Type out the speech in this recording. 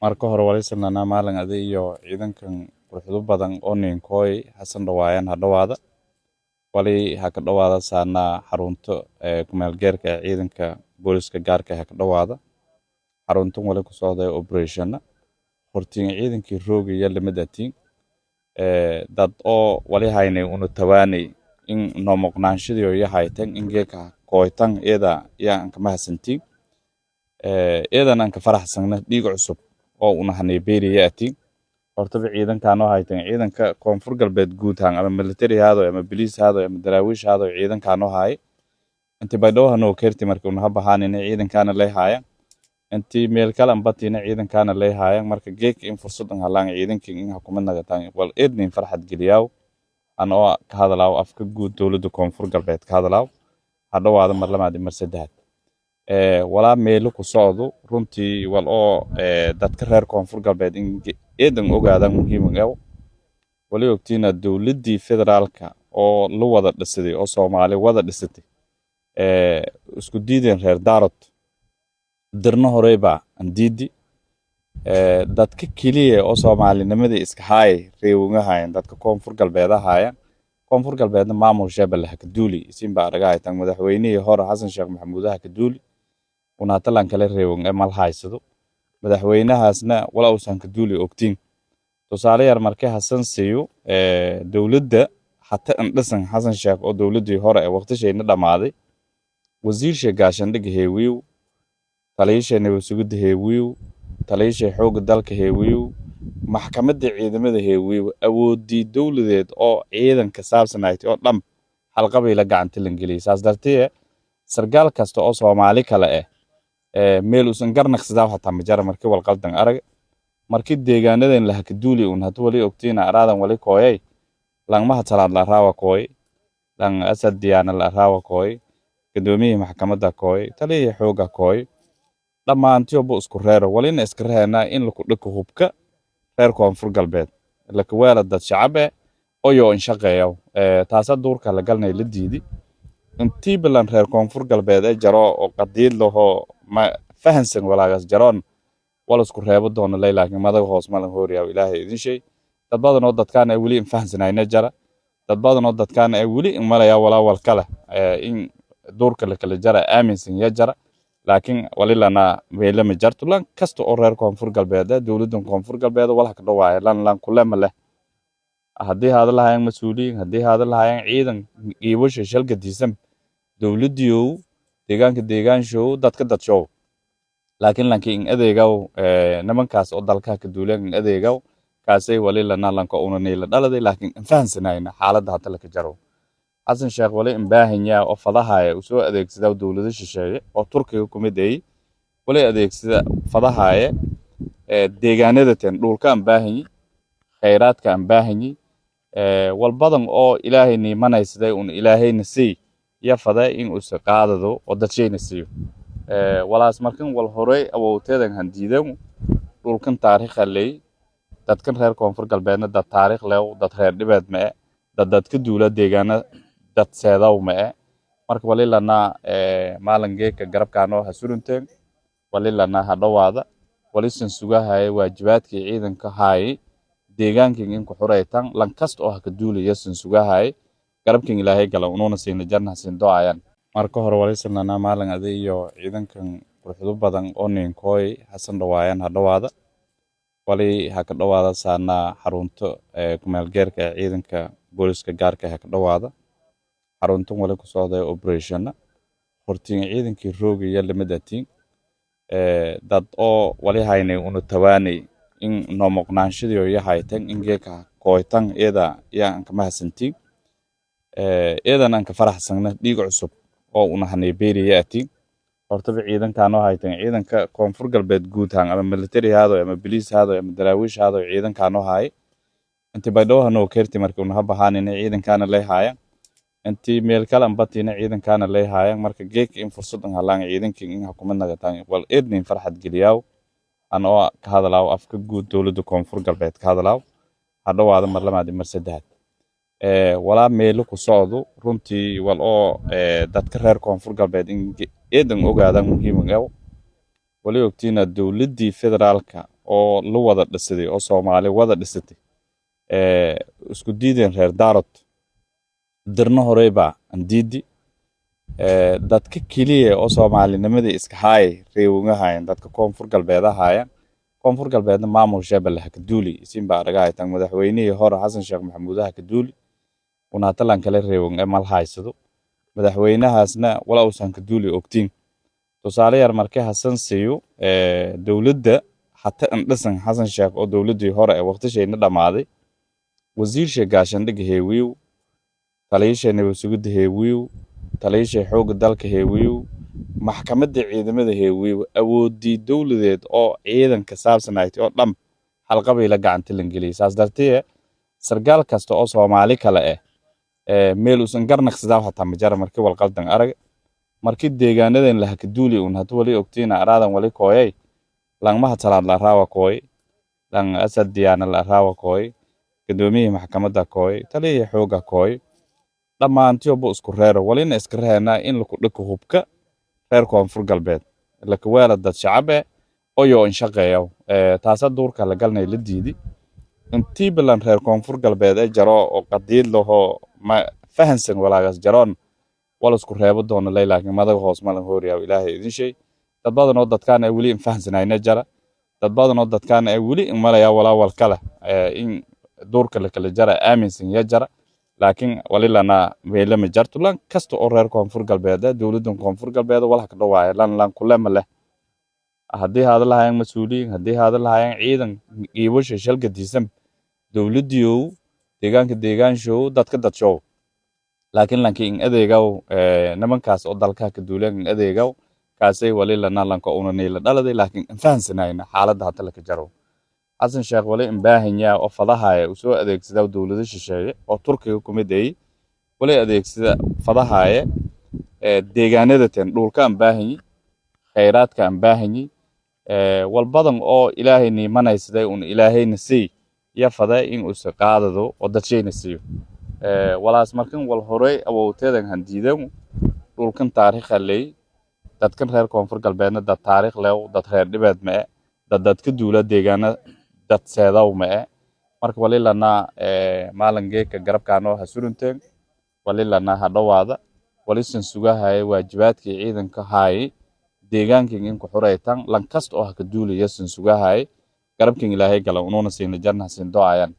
marka hore walisanana maalin aday iyo ciidankan quruxdo badan oo ninkooy xasan dhawaayaan hadhawaada wali ha ka dhawaada saana xarunto kumeel geerka ciidanka booliska gaarka ha ka dhawaada xaruntan wali ku socday operation hortiin ciidankii roogaya lamadatiin dad oo wali haynay unu tawaanay in no moqnaanshadiyo yahaytan in geeka kooytan iyada yaan kama hasantiin iyadan aan ka faraxsana dhiig cusub oo una hanay beeriyaati horta ciidankan oo haytan ciidanka koonfur galbeed guud ahaan ama military haado ama police haado ama daraawiish haado ciidankan oo hay inta baydhowha noo keerti markii una habahaanina ciidankan leeyahay intii meel kale ambatina ciidankan leeyahay marka geek in fursad aan halaan ciidankii in hukuumad nagataan wal eednin farxad geliyaw anoo ka hadalaaw afka guud dawladda koonfur galbeed ka hadalaaw hadhawaada mar lamaad mar saddex wala meel ku socdo runtii wal oo dadka reer koonfur galbeed in eedan ogaada muhiim ah wali ogtiina dawladdii federaalka oo la wada dhisaday oo Soomaali wada dhisatay isku diideen reer daarad dirna horeyba andiidi dadka kaliya oo Soomaalinimada iska haay reewugahayn dadka koonfur galbeed ahaayeen koonfur galbeedna maamul shabel ha ka duuli isinba aragay tan madaxweynihii hore Xasan Sheekh Maxamuud ha ka duuli una talan kale reewun mal haysado madaxweynahaasna wala uusan ka duuli ogtiin tusaale yar markay Xasan siiyo dawladda hatta in dhisan Xasan Sheekh oo dawladdii hore ee waqtigeena dhamaaday wasiir gaashaandhig heewiyo taliyeeshana wasuugada heewiyo taliyeesha xoog dalka heewiyo maxkamadda ciidamada heewiyo awoodii dawladeed oo ciidanka saabsanayd oo dham halqabayla gacanta langeliyo saas darteed sargaal kasta oo Soomaali kale meel usan garnaqsadaa hatta majara markii wal qaldan arag markii deegaanadan la ka duuli un hada wali ogtiina araadan wali kooyay langmaha talaad la raawa kooy lang asad diyaana la raawa kooy gudoomiyaha maxkamadda kooy taliye xooga kooy dhamaantii oo isku reero walina iska reena in la ku dhiko hubka reer koonfur galbeed la ka weela dad shacab oo yo in shaqeeyo taasa duurka la galnay la diidi intii bilan reer koonfur galbeed ay jaro oo qadiid laho ma fahansan walaagas jaroon wala isku reebo doona laakiin madaga hoos ma lan hooriyaa ilaahay idin shay dad badan oo dadkaan ay wali in fahansanayna jara dad badan oo dadkaan ay wali in malaya wal kala in duurka la kala jara aaminsan ya jara laakiin wali lana weelama jarto lan kasta oo reer koonfur galbeed dawladda koonfur galbeed wala ka dhawaay lan kulama leh haddii hada lahayn mas'uuliyiin haddii hada lahayn ciidan iibasho shalka diisan dawladdiyo deegaanshow dadka dadshow laakiin lankiin adeegaw nimankaas oo dalka ka duuleen adeegaw kaasay wali lana lanka una neela dhaladay laakiin fahansanayna xaaladda hadda la ka jaro Xasan Sheekh wali in baahanyaa oo fadahaaya u soo adeegsada dawladda shisheeye oo Turkiga ku miday wali adeegsada fadahaaya deegaanada tan dhulka aan baahanyi khayraadka aan baahanyi wal badan oo ilaahay niimanaysaday un ilaahayna sii ya faday in uu qaadado oo dadshayna siiyo walaas markan wal hore awooteedan handiidan dhulkan taariikh leh dadkan reer koonfur galbeedna dad taariikh leh dad reer dhibaad ma dadka duula deegaana dad seedaw ma marka wali lana maalingeeka garabkaan oo hasurunteen wali lana hadhawaada wali san sugahay waajibaadkii ciidanka hay deegaankan in ku xureytan lan kasta oo ka duulaya san sugahay garabkan ilaahay gala uuna siina janna siin doayaan marka hore wali sanana maalin aday iyo ciidankan quruxdo badan oo ninkooy xasan dhawaayaan hadhawaada wali ha ka dhawaada saana xarunto kumeel geerka ciidanka booliska gaarka ha ka dhawaada xaruntan wali ku socday operation hortiin ciidankii roogaya lamadatiin dad oo wali haynay unu tawaanay in no moqnaanshadiyo yahaytan in geeka kooytan iyada yaan kama hasantiin iyadan aan ka faraxsana dhiig cusub oo una hanay beeriyaati horta ciidankan oo haytan ciidanka koonfur galbeed guud ahaan ama military haado ama police haado ama daraawiish haado ciidankan oo hay inta baydhowha noo keerti markii una habahaanina ciidankan leeyahay intii meel kale ambatina ciidankan leeyahay marka geek in fursad aan halaan ciidankii in hukuumad nagataan wal eednin farxad geliyaw anoo ka hadalaaw afka guud dawladda koonfur galbeed ka hadalaaw hadhawaada mar lamaad mar saddex wala meel ku socdo runtii wal oo dadka reer koonfur galbeed in eedan ogaada muhiim ah wali ogtiina dawladdii federaalka oo la wada dhisaday oo Soomaali wada dhisatay isku diideen reer daarod dirna horeyba andiidi dadka kaliya oo Soomaalinimadii iska haay reewugahaayeen dadka koonfur galbeed ahaayeen koonfur galbeedna maamul Shabeelle ka duuli isinba aragay tan madaxweynihii hore Xasan Sheekh Maxamuud ka duuli una talan kale reewun mal haysado madaxweynahaasna wala uusan ka duuli ogtiin tusaale yar markay Xasan siiyo dawladda hatta in dhisan Xasan Sheekh oo dawladdii hore ee waqtigeena dhamaaday wasiir gaashaandhig heewiyo taliyeeshana wasuugid heewiyo taliyeesha xoog dalka heewiyo maxkamadda ciidamada heewiyo awoodii dawladeed oo ciidanka saabsanayd oo dham halqabayla gacanta la geliyay saas darteed sargaal kasta oo Soomaali kale meel usan garnaqsadaa hatta majar markii wal qaldan arag markii deegaanadan la ka duuli un hada wali ogtiina araadan wali kooyay langmaha talaad la raawa kooy lang asad diyaana la raawa kooy gudoomiyaha maxkamadda kooy taliye xooga kooy dhamaantii oo isku reero walina iska reena in la ku dhiko hubka reer koonfur galbeed la ka weela dad shacab oo yo in shaqeeyo taas duurka la galnay la diidi intii bilan reer koonfur galbeed ay jaro oo qadiid laho ma fahansan walaagas jaroon wala isku reebo doona laakiin madaga hoos ma lan hooriyaa ilaahay idin shay dad badan oo dadkaan ay wali in fahansanayna jara dad badan oo dadkaan ay wali in malaya wal kala in duurka la kala jara aaminsan ya jara laakiin wali lana weelama jarto lan kasto oo reer koonfur galbeed dawladda koonfur galbeed wala ka dhawaay lan kulama leh haddii hada lahayn mas'uuliyiin haddii hada lahayn ciidan qiibasho shalka diisan dawladdiyo deegaanshow dadka dadshow laakiin lankiin adeegaw nimankaas oo dalka ka duuleen adeegaw kaasay wali lana lanka una neela dhaladay laakiin fahansanayna xaaladda hadda la ka jaro Xasan Sheekh wali in baahanyaa oo fadahaaya u soo adeegsada dawladda shisheeye oo Turkiga ku miday wali adeegsada fadahaaya deegaanada tan dhulka aan baahanyi khayraadka aan baahanyi wal badan oo ilaahay niimanaysaday un ilaahayna si ya faday in uu qaadado oo dadshayna siiyo walaas markan wal hore awooteedan handiidan dhulkan taariikh leh dadkan reer koonfur galbeedna dad taariikh leh dad reer dhibaad ma dadka duula deegaana dad seedaw ma marka wali lana maalingeeka garabkaano ha surunteen wali lana ha dhawaada wali san sugahay waajibaadkii ciidanka haay deegaankan in ku xureytan lan kasta oo ka duulaya san sugahay garabkan ilaahay gala unoona siin janna siin doayaan